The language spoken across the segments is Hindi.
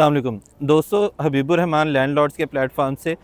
अस्सलाम वालेकुम दोस्तों, हबीबुर रहमान लैंडलॉर्ड्स के प्लेटफॉर्म से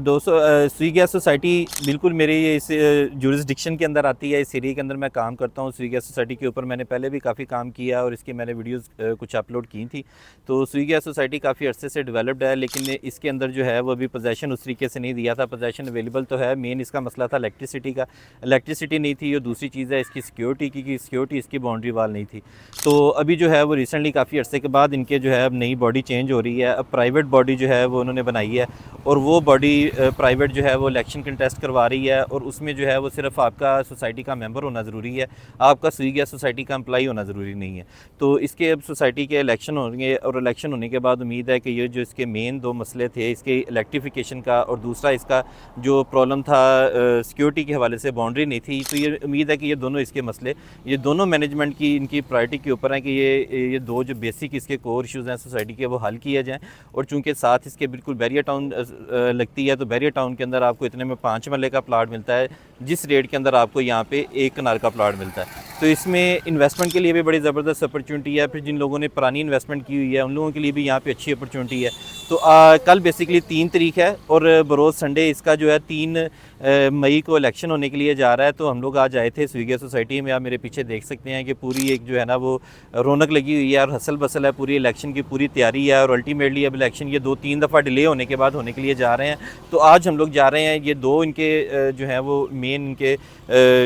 दोस्तों स्वी गैस सोसाइटी बिल्कुल मेरी इस जुरिसडिक्शन के अंदर आती है। इस एरिया के अंदर मैं काम करता हूँ। स्वी गैस सोसाइटी के ऊपर मैंने पहले भी काफ़ी काम किया और इसकी मैंने वीडियोस कुछ अपलोड की थी। तो स्वी गैस सोसाइटी काफ़ी अर्से से डेवलप्ड है, लेकिन इसके अंदर जो है वो अभी पोजेसन उस तरीके से नहीं दिया था। पोजेसन अवेलेबल तो है, मेन इसका मसला था इलेक्ट्रिसिटी का। इलेक्ट्रिसिटी नहीं थी और दूसरी चीज़ है इसकी सिक्योरिटी की सिक्योरिटी इसकी बाउंड्री वाल नहीं थी। तो अभी जो है वो रिसेंटली काफ़ी अर्से के बाद इनके जो है अब नई बॉडी चेंज हो रही है। अब प्राइवेट बॉडी जो है वो उन्होंने बनाई है और वो बॉडी प्राइवेट जो है वो इलेक्शन कंटेस्ट करवा रही है और उसमें जो है वो सिर्फ आपका सोसाइटी का मेंबर होना ज़रूरी है, आपका स्वी गैस सोसाइटी का एम्प्लॉई होना ज़रूरी नहीं है। तो इसके अब सोसाइटी के इलेक्शन होंगे और इलेक्शन होने के बाद उम्मीद है कि ये जो इसके मेन दो मसले थे, इसके इलेक्ट्रिफिकेशन का और दूसरा इसका जो प्रॉब्लम था सिक्योरिटी के हवाले से बाउंड्री नहीं थी, तो ये उम्मीद है कि ये दोनों इसके मसले ये दोनों मैनेजमेंट की इनकी प्रायोरिटी के ऊपर हैं कि ये दो जो बेसिक इसके कोर इशूज़ हैं सोसाइटी के वो हल किए जाएँ। और चूँकि साथ इसके बिल्कुल बैरियर टाउन लगती है, तो बैरियर टाउन के अंदर आपको इतने में 5 मरले का प्लाट मिलता है, जिस रेट के अंदर आपको यहाँ पे 1 कनाल का प्लाट मिलता है। तो इसमें इन्वेस्टमेंट के लिए भी बड़ी ज़बरदस्त अपॉर्चुनिटी है। फिर जिन लोगों ने पुरानी इन्वेस्टमेंट की हुई है उन लोगों के लिए भी यहाँ पे अच्छी अपॉर्चुनिटी है। तो कल बेसिकली 3 तारीख है और बरोज़ संडे इसका जो है 3 मई को इलेक्शन होने के लिए जा रहा है। तो हम लोग आज आए थे स्वी गैस सोसाइटी में। आप मेरे पीछे देख सकते हैं कि पूरी एक जो है ना वो रौनक लगी हुई है और हसल बसल है, पूरी इलेक्शन की पूरी तैयारी है। और अल्टीमेटली अब इलेक्शन ये 2-3 दफ़ा डिले होने के बाद होने के लिए जा रहे हैं। तो आज हम लोग जा रहे हैं, ये दो इनके जो हैं वो मेन इनके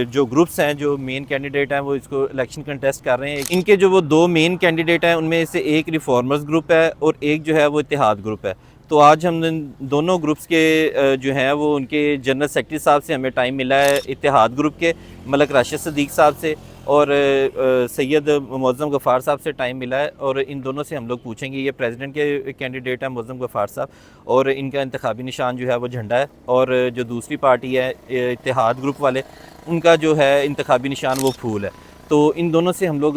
जो ग्रुप्स हैं, जो मेन कैंडिडेट हैं वो इसको इलेक्शन कंटेस्ट कर रहे हैं। इनके जो वो 2 मेन कैंडिडेट हैं उनमें से एक रिफॉर्मर्स ग्रुप है और एक जो है वो इत्तेहाद ग्रुप है। तो आज हम दोनों ग्रुप्स के जो हैं वो उनके जनरल सेक्रेटरी साहब से हमें टाइम मिला है, इत्तेहाद ग्रुप के मलक राशिद सदीक साहब से और सैयद मुअज़्ज़म गफ़ार साहब से टाइम मिला है। और इन दोनों से हम लोग पूछेंगे, ये प्रेसिडेंट के कैंडिडेट हैं मुअज़्ज़म गफ़ार साहब और इनका इंतखाबी निशान जो है वो झंडा है। और जो दूसरी पार्टी है इत्तेहाद ग्रुप वाले, उनका जो है इंतखाबी निशान वो फूल है। तो इन दोनों से हम लोग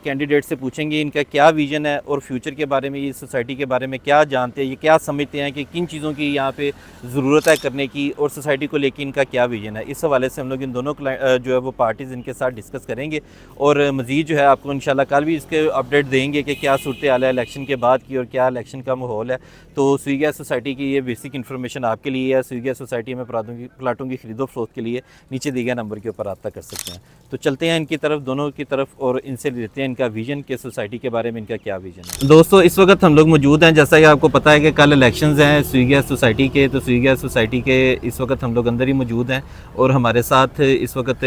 कैंडिडेट से पूछेंगे इनका क्या विज़न है और फ्यूचर के बारे में, ये सोसाइटी के बारे में क्या जानते हैं, ये क्या समझते हैं कि किन चीज़ों की यहाँ पे ज़रूरत है करने की और सोसाइटी को लेकर इनका क्या विज़न है। इस हवाले से हम लोग इन दोनों जो है वो पार्टीज़ इनके साथ डिस्कस करेंगे और मज़ीद जो है आपको इंशाल्लाह कल भी इसके अपडेट देंगे कि क्या सूरत हाल है इलेक्शन के बाद की और क्या इलेक्शन का माहौल है। तो स्वी गैस सोसाइटी की ये बेसिक इन्फॉर्मेशन आपके लिए है। स्वी गैस सोसाइटी में प्लाटों की खरीदो फरोख्त के लिए नीचे दिए गए नंबर के ऊपर रब्ता कर सकते हैं। तो चलते हैं इनकी तरफ, दोनों की तरफ, और इनसे लेते हैं इनका विजन के सोसाइटी के बारे में इनका क्या विजन है। दोस्तों इस वक्त हम लोग मौजूद हैं, जैसा कि आपको पता है कि कल इलेक्शंस हैं स्वी गैस सोसाइटी के। तो स्वी गैस सोसाइटी के इस वक्त हम लोग अंदर ही मौजूद हैं और हमारे साथ इस वक्त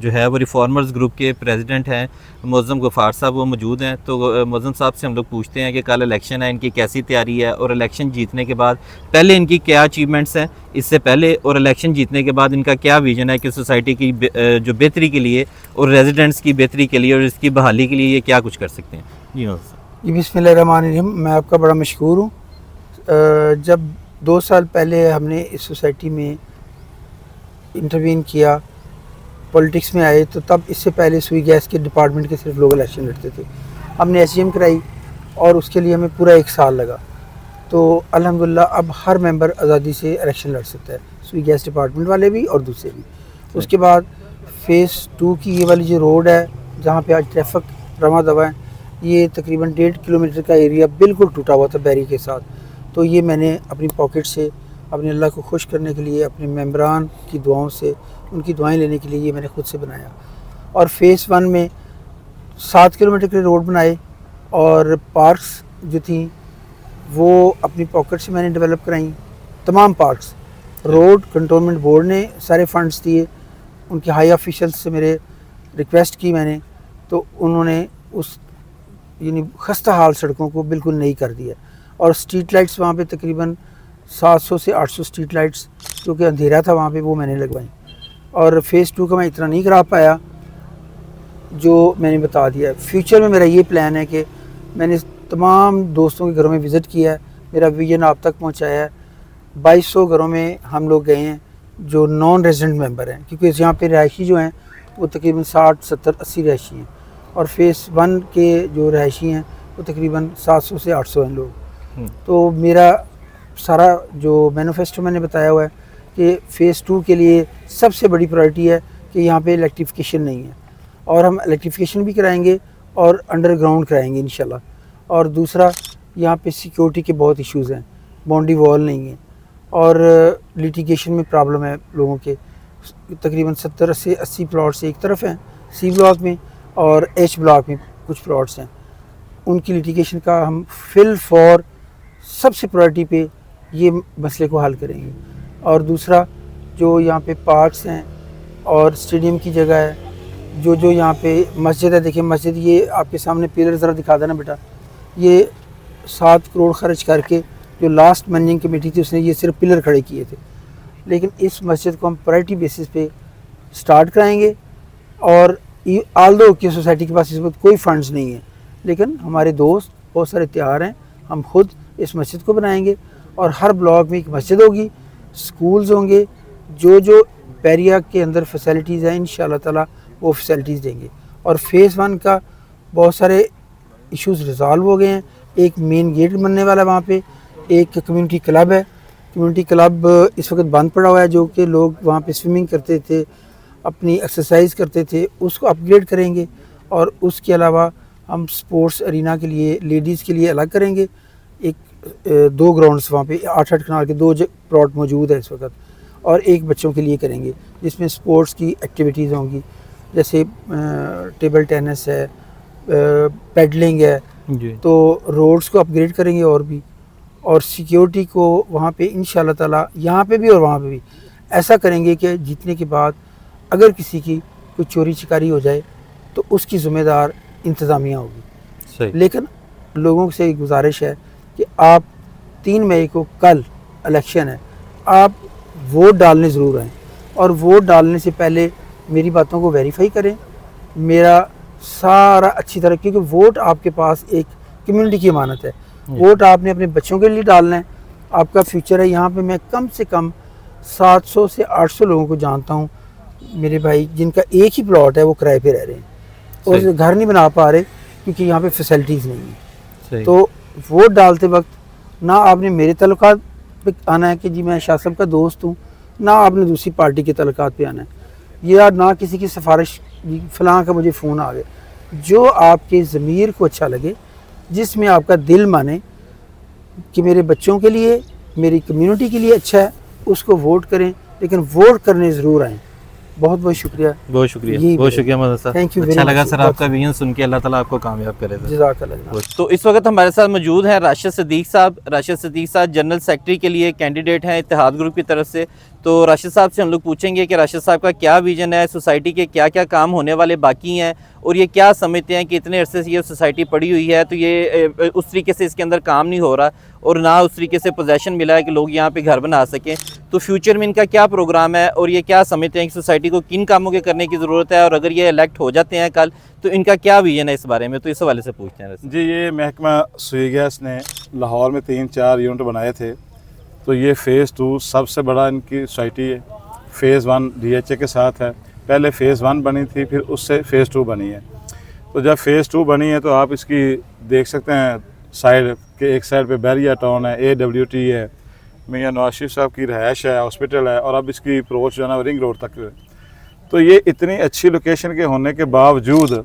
जो है वो रिफॉर्मर्स ग्रुप के प्रेसिडेंट हैं मुअज़्ज़म गफ़ार साहब, वो मौजूद हैं। तो मुअज़्ज़म साहब से हम लोग पूछते हैं कि कल इलेक्शन है, इनकी कैसी तैयारी है और इलेक्शन जीतने के बाद पहले इनकी क्या अचीवमेंट्स हैं इससे पहले, और इलेक्शन जीतने के बाद इनका क्या विजन है कि सोसाइटी की जो बेहतरी के लिए और रेजिडेंट्स की बेहतरी के लिए और इसकी बहाली के लिए ये क्या कुछ कर सकते हैं। जी बिस्मिल्लाहिर्रहमानिर्रहीम। मैं आपका बड़ा मशहूर हूँ। जब 2 साल पहले हमने इस सोसाइटी में इंटरवीन किया, पॉलिटिक्स में आए, तो तब इससे पहले स्वी गैस के डिपार्टमेंट के सिर्फ लोग इलेक्शन लड़ते थे। हमने एसजीएम कराई और उसके लिए हमें पूरा 1 साल लगा। तो अल्हम्दुलिल्लाह अब हर मेंबर आज़ादी से इलेक्शन लड़ सकता है, स्वी गैस डिपार्टमेंट वाले भी और दूसरे भी। उसके बाद फ़ेज़ 2 की ये वाली जो रोड है जहाँ पे आज ट्रैफिक रवा दवा है, ये तकरीबन 1.5 किलोमीटर का एरिया बिल्कुल टूटा हुआ था बैरी के साथ। तो ये मैंने अपनी पॉकेट से अपने अल्लाह को खुश करने के लिए, अपने मेंबरान की दुआओं से, उनकी दुआएं लेने के लिए ये मैंने ख़ुद से बनाया। और फ़ेज़ 1 में 7 किलोमीटर के रोड बनाए और पार्क्स जो थी वो अपनी पॉकेट से मैंने डेवलप कराई। तमाम पार्क्स रोड कंटोनमेंट बोर्ड ने सारे फंड्स दिए, उनके हाई ऑफिशियल्स से मेरे रिक्वेस्ट की मैंने, तो उन्होंने उस यानी खस्ता हाल सड़कों को बिल्कुल नई कर दिया। और स्ट्रीट लाइट्स वहाँ पे तकरीबन 700 से 800 स्ट्रीट लाइट्स, क्योंकि अंधेरा था वहाँ पे, वो मैंने लगवाई। और फ़ेज़ 2 का मैं इतना नहीं करा पाया जो मैंने बता दिया। फ्यूचर में मेरा ये प्लान है कि मैंने तमाम दोस्तों के घरों में विज़िट किया है, मेरा विजन आप तक पहुँचाया है। 2200 घरों में हम लोग गए हैं जो नॉन रेजिडेंट मेंबर हैं, क्योंकि यहाँ पे रहायशी जो हैं वो तकरीबन 60, 70, 80 रहायशी हैं और फ़ेज़ 1 के जो रहायशी हैं वो तकरीबन 700 से 800 हैं लोग। तो मेरा सारा जो मैनिफेस्टो मैंने बताया हुआ है कि फ़ेज़ 2 के लिए सबसे बड़ी प्रायोरिटी है कि यहाँ पे इलेक्ट्रिफिकेशन नहीं है और हम इलेक्ट्रिफिकेशन भी कराएंगे और अंडरग्राउंड कराएंगे इंशाल्लाह। और दूसरा यहाँ पे सिक्योरिटी के बहुत इश्यूज़ हैं, बाउंड्री वॉल नहीं है और लिटिगेशन में प्रॉब्लम है लोगों के। तकरीबन 70 से 80 प्लॉट्स एक तरफ हैं सी ब्लॉक में और एच ब्लॉक में कुछ प्लॉट्स हैं, उनकी लिटिगेशन का हम फिल फॉर सबसे प्रायोरिटी पे ये मसले को हल करेंगे। और दूसरा जो यहाँ पे पार्क्स हैं और स्टेडियम की जगह है, जो यहाँ पे मस्जिद है, देखिए मस्जिद ये आपके सामने पिलर ज़रा दिखा देना बेटा, ये 7 करोड़ खर्च करके जो लास्ट मैनेजिंग कमेटी थी उसने ये सिर्फ पिलर खड़े किए थे, लेकिन इस मस्जिद को हम प्रायोरिटी बेसिस पे स्टार्ट कराएंगे। और आल्दो की सोसाइटी के पास इस वक्त कोई फंड्स नहीं है, लेकिन हमारे दोस्त बहुत सारे तैयार हैं, हम खुद इस मस्जिद को बनाएंगे और हर ब्लॉक में एक मस्जिद होगी, स्कूल्स होंगे, जो पेरिया के अंदर फैसिलिटीज़ हैं इंशाअल्लाह ताला वो फैसिलिटीज़ देंगे। और फ़ेज़ 1 का बहुत सारे इश्यूज़ रिज़ॉल्व हो गए हैं। एक मेन गेट बनने वाला है वहाँ पे, एक कम्युनिटी क्लब है, कम्युनिटी क्लब इस वक्त बंद पड़ा हुआ है, जो कि लोग वहाँ पे स्विमिंग करते थे, अपनी एक्सरसाइज करते थे, उसको अपग्रेड करेंगे। और उसके अलावा हम स्पोर्ट्स अरीना के लिए लेडीज़ के लिए अलग करेंगे, एक 2 ग्राउंड्स वहाँ पे 8-8 कनाल के 2 प्लॉट मौजूद है इस वक्त, और एक बच्चों के लिए करेंगे जिसमें स्पोर्ट्स की एक्टिविटीज़ होंगी, जैसे टेबल टेनिस है, पेडलिंग है जी। तो रोड्स को अपग्रेड करेंगे और भी, और सिक्योरिटी को वहाँ पे इंशाअल्लाह ताला यहाँ पे भी और वहाँ पे भी ऐसा करेंगे कि जीतने के बाद अगर किसी की कोई चोरी चिकारी हो जाए तो उसकी ज़िम्मेदार इंतज़ामिया होगी। सही। लेकिन लोगों से एक गुजारिश है कि आप 3 मई को कल इलेक्शन है, आप वोट डालने ज़रूर आएँ, और वोट डालने से पहले मेरी बातों को वेरीफाई करें, मेरा सारा अच्छी तरह, क्योंकि वोट आपके पास एक कम्युनिटी की अमानत है, वोट आपने अपने बच्चों के लिए डालना है, आपका फ्यूचर है। यहाँ पे मैं कम से कम 700 से 800 लोगों को जानता हूँ मेरे भाई, जिनका एक ही प्लॉट है, वो किराए पे रह रहे हैं और घर नहीं बना पा रहे क्योंकि यहाँ पे फैसिलिटीज़ नहीं है। तो वोट डालते वक्त ना आपने मेरे तल्लुकात पे आना है कि जी मैं शाह साहब का दोस्त हूँ, ना आपने दूसरी पार्टी के तल्लुकात पे आना है, या ना किसी की सिफारिश फ़लाँ का मुझे फ़ोन आ गया। जो आपके ज़मीर को अच्छा लगे, जिसमें आपका दिल माने कि मेरे बच्चों के लिए, मेरी कम्युनिटी के लिए अच्छा है, उसको वोट करें, लेकिन वोट करने ज़रूर आएँ। बहुत बहुत शुक्रिया, बहुत शुक्रिया मोहम्मद साहब, थैंक यू। अच्छा लगा सर आपका विजन सुन के, अल्लाह ताला आपको कामयाब करे। जज़ाकल्लाह। तो इस वक्त हमारे साथ मौजूद हैं राशिद सिद्दीक साहब। राशिद सिद्दीक साहब जनरल सेक्रेटरी के लिए कैंडिडेट हैं इत्तेहाद ग्रुप की तरफ से। तो राशिद साहब से हम लोग पूछेंगे कि राशिद साहब का क्या विजन है, सोसाइटी के क्या क्या काम होने वाले बाकी हैं, और ये क्या समझते हैं कि इतने अरसे से ये सोसाइटी पड़ी हुई है तो ये उस तरीके से इसके अंदर काम नहीं हो रहा और ना उस तरीके से पोजेसन मिला है कि लोग यहाँ पे घर बना सकें। तो फ्यूचर में इनका क्या प्रोग्राम है और ये क्या समझते हैं कि सोसाइटी को किन कामों के करने की ज़रूरत है, और अगर ये इलेक्ट हो जाते हैं कल तो इनका क्या विजन है इस बारे में। तो इस हवाले से पूछते हैं जी। ये महकमा सुई गैस ने लाहौर में 3-4 यूनिट बनाए थे, तो ये फ़ेज़ 2 सबसे बड़ा इनकी सोसाइटी है। फ़ेज़ 1 DHA के साथ है, पहले फ़ेज़ 1 बनी थी, फिर उससे फ़ेज़ 2 बनी है। तो जब फ़ेज़ 2 बनी है तो आप इसकी देख सकते हैं साइड के एक साइड पे बैरिया टाउन है, AWT है, मियाँ नवाज शरीफ साहब की रहायश है, हॉस्पिटल है, और अब इसकी अप्रोच जो है ना रिंग रोड तक है। तो ये इतनी अच्छी लोकेशन के होने के बावजूद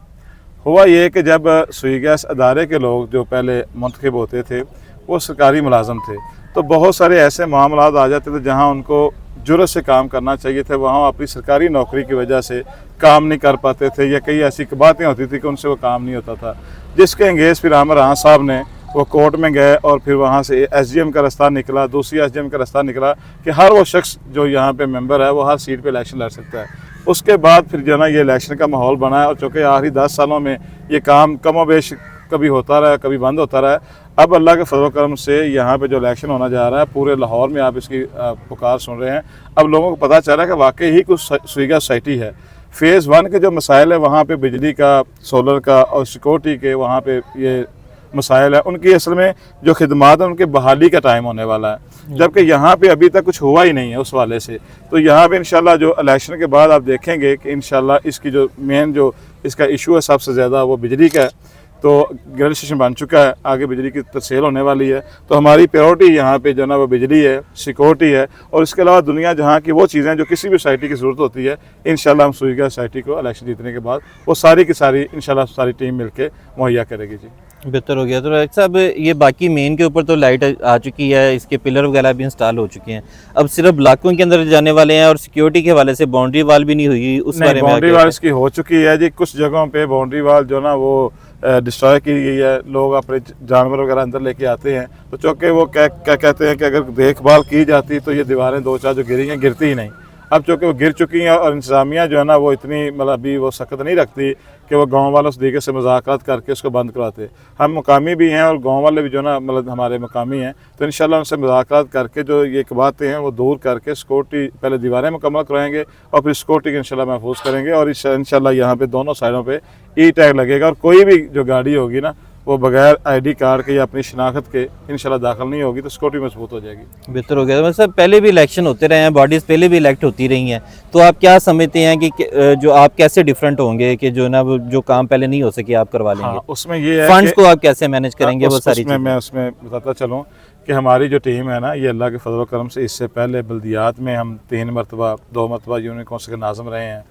हुआ ये कि जब सुई गैस अदारे के लोग जो पहले मुंतखब होते थे वो सरकारी मुलाजम थे, तो बहुत सारे ऐसे मामलात आ जाते थे जहाँ उनको जुर्रत से काम करना चाहिए था, वहाँ अपनी सरकारी नौकरी की वजह से काम नहीं कर पाते थे, या कई ऐसी बातें होती थी कि उनसे वो काम नहीं होता था, जिसके अंगेज़ फिर आमिर खान साहब ने वो कोर्ट में गए और फिर वहाँ से SDM का रास्ता निकला, दूसरी SDM का रास्ता निकला कि हर वो शख्स जो यहाँ पे मेंबर है वो हर सीट पे इलेक्शन लड़ सकता है। उसके बाद फिर जो ना ये इलेक्शन का माहौल बना है, और चूँकि आखिरी 10 सालों में ये काम कमोबेश कभी होता रहा, कभी बंद होता रहा। अब अल्लाह के फजल करम से यहाँ पे जो इलेक्शन होना जा रहा है पूरे लाहौर में आप इसकी पुकार सुन रहे हैं। अब लोगों को पता चल रहा है कि वाकई ही कुछ सुई गैस सोसाइटी है। फ़ेज़ 1 के जो मसाइल है वहाँ पे बिजली का, सोलर का और सिक्योरिटी के वहाँ पे ये मसाइल है, उनकी असल में जो खिदमात है उनके बहाली का टाइम होने वाला है, जबकि यहाँ पे अभी तक कुछ हुआ ही नहीं है उस वाले से। तो यहाँ पे इंशाल्लाह जो इलेक्शन के बाद आप देखेंगे कि इंशाल्लाह इसकी जो मेन जो इसका इशू है सबसे ज़्यादा वो बिजली का है। तो ग्रिड स्टेशन बन चुका है, आगे बिजली की तरसेल होने वाली है, तो हमारी प्रायोरिटी यहाँ पे जो ना वो बिजली है, सिक्योरिटी है, और इसके अलावा दुनिया जहाँ की वो चीज़ें जो किसी भी सोसाइटी की ज़रूरत होती है, इंशाल्लाह हम सुई गैस सोसाइटी को इलेक्शन जीतने के बाद वो सारी की सारी इंशाल्लाह सारी टीम मिलके मुहैया करेगी जी। बेहतर हो गया। तो राइट साहब, ये बाकी मेन के ऊपर तो लाइट आ चुकी है, इसके पिलर वगैरह भी इंस्टॉल हो चुके हैं, अब सिर्फ ब्लॉकों के अंदर जाने वाले हैं और सिक्योरिटी के हवाले से बाउंड्री वाल भी नहीं हुई, उस बारे में बाउंड्री वाल इसकी हो चुकी है जी। कुछ जगहों पे बाउंड्री वाल जो ना वो डिस्ट्रॉय की गई है, लोग अपने जानवर वगैरह अंदर लेके आते हैं, तो चूँकि वो क्या क्या कहते हैं कि अगर देखभाल की जाती तो ये दीवारें 2-4 जो गिरी हैं गिरती ही नहीं। अब चूँकि वो गिर चुकी हैं और इंतजामिया जो है ना वो इतनी मतलब अभी वो सख्त नहीं रखती कि वो गांव वालों से तरीके से मुज़ाकरात करके उसको बंद करवाते। हम मुकामी भी हैं और गांव वाले भी जो ना मतलब हमारे मुकामी हैं, तो इंशाल्लाह उनसे मुज़ाकरात करके जो ये बातें हैं वो दूर करके सिक्योरिटी पहले दीवारें मुकम्मल कराएंगे और फिर सिक्योरिटी को इंशाल्लाह महफूज करेंगे। और इंशाल्लाह यहाँ पे दोनों साइडों पे ई टैग लगेगा और कोई भी जो गाड़ी होगी ना वो बगैर आईडी कार्ड के या अपनी शनाख्त के इंशाल्लाह दाखिल नहीं होगी, तो सिक्योरिटी मजबूत हो जाएगी। बेहतर हो गया। मतलब सर पहले भी इलेक्शन होते रहे हैं, बॉडीज़ पहले भी इलेक्ट होती रही हैं, तो आप क्या समझते हैं कि जो आप कैसे डिफरेंट होंगे कि जो ना वो जो काम पहले नहीं हो सके आप करवा लेंगे? हाँ, उसमें ये है फंड्स को आप कैसे मैनेज करेंगे? वो सारी मैं उसमें बताता चलूँ कि हमारी जो टीम है ना ये अल्लाह के फजल करम से इससे पहले बल्दियात में हम 3 मरतबा 2 मरतबा यूनियन कौंसिल के नाज़िम रहे हैं,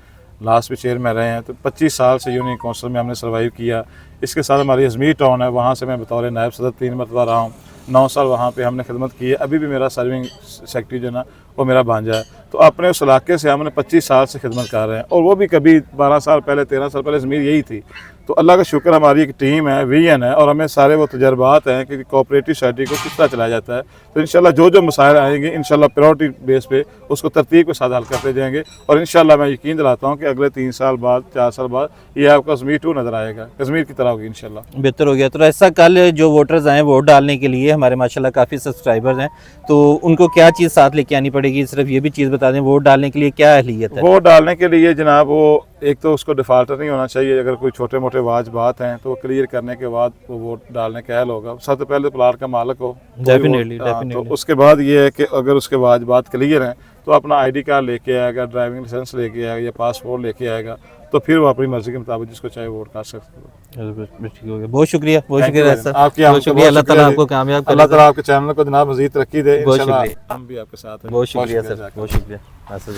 लास्ट में चेयर में रहे हैं, तो 25 साल से यूनियन कौंसिल में हमने सर्वाइव किया। इसके साथ हमारी अजमेर टाउन है, वहाँ से मैं बतौर नायब सदर 3 मरतबा रहा हूँ, 9 साल वहाँ पे हमने खिदमत की है। अभी भी मेरा सर्विंग सेक्रेटरी जो ना वो मेरा भांजा है, तो अपने उस इलाके से हमने 25 साल से खिदमत कर रहे हैं और वो भी कभी 12 साल पहले 13 साल पहले अजमेर यही थी। तो अल्लाह का शुक्र हमारी एक टीम है, विजन है और हमें सारे वो तजर्बात हैं कि कोऑपरेटिव सोसाइटी को किस तरह चलाया जाता है। तो इंशाल्लाह जो जो मसाइल आएंगे इंशाल्लाह प्रायोरिटी बेस पे उसको तरतीब के साथ हल करते जाएंगे और इंशाल्लाह मैं यकीन दिलाता हूँ कि अगले 3 साल बाद 4 साल बाद ये आपको अजमेर 2 नज़र आएगा, अजमेर की तरह होगी इंशाल्लाह। बेहतर हो गया। तो ऐसा कल जो वोटर्स आए वोट डालने के लिए, हमारे माशाल्लाह काफ़ी सब्सक्राइबर्स हैं, तो उनको क्या चीज़ साथ लेके आनी पड़ेगी? सिर्फ ये भी चीज़ बता दें, वोट डालने के लिए क्या अहलियत है? वोट डालने के लिए जनाब वो एक तो उसको डिफ़ाल्टर नहीं होना चाहिए, अगर कोई छोटे मोटे वाजबात हैं तो वो क्लियर करने के बाद वो वोट डालने का अहल होगा। सबसे पहले प्लाट का मालिक हो डेफिनेटली। तो उसके बाद ये है कि अगर उसके वाजबात क्लियर हैं तो अपना आईडी कार्ड लेके आएगा, ड्राइविंग लाइसेंस लेके आएगा या पासपोर्ट लेके आएगा, तो फिर वो अपनी मर्जी के मुताबिक जिसको चाहे वोट कर सकते हो। ठीक हो गया। बहुत शुक्रिया, बहुत शुक्रिया सर, आपकी बहुत शुक्रिया। अल्लाह ताला आपको कामयाब करे। अल्लाह ताला आपके चैनल को जनाब मज़ीद तरक्की दे। बहुत इंशाल्लाह शुक्रिया। हम भी आपके साथ हैं। बहुत शुक्रिया सर, बहुत शुक्रिया।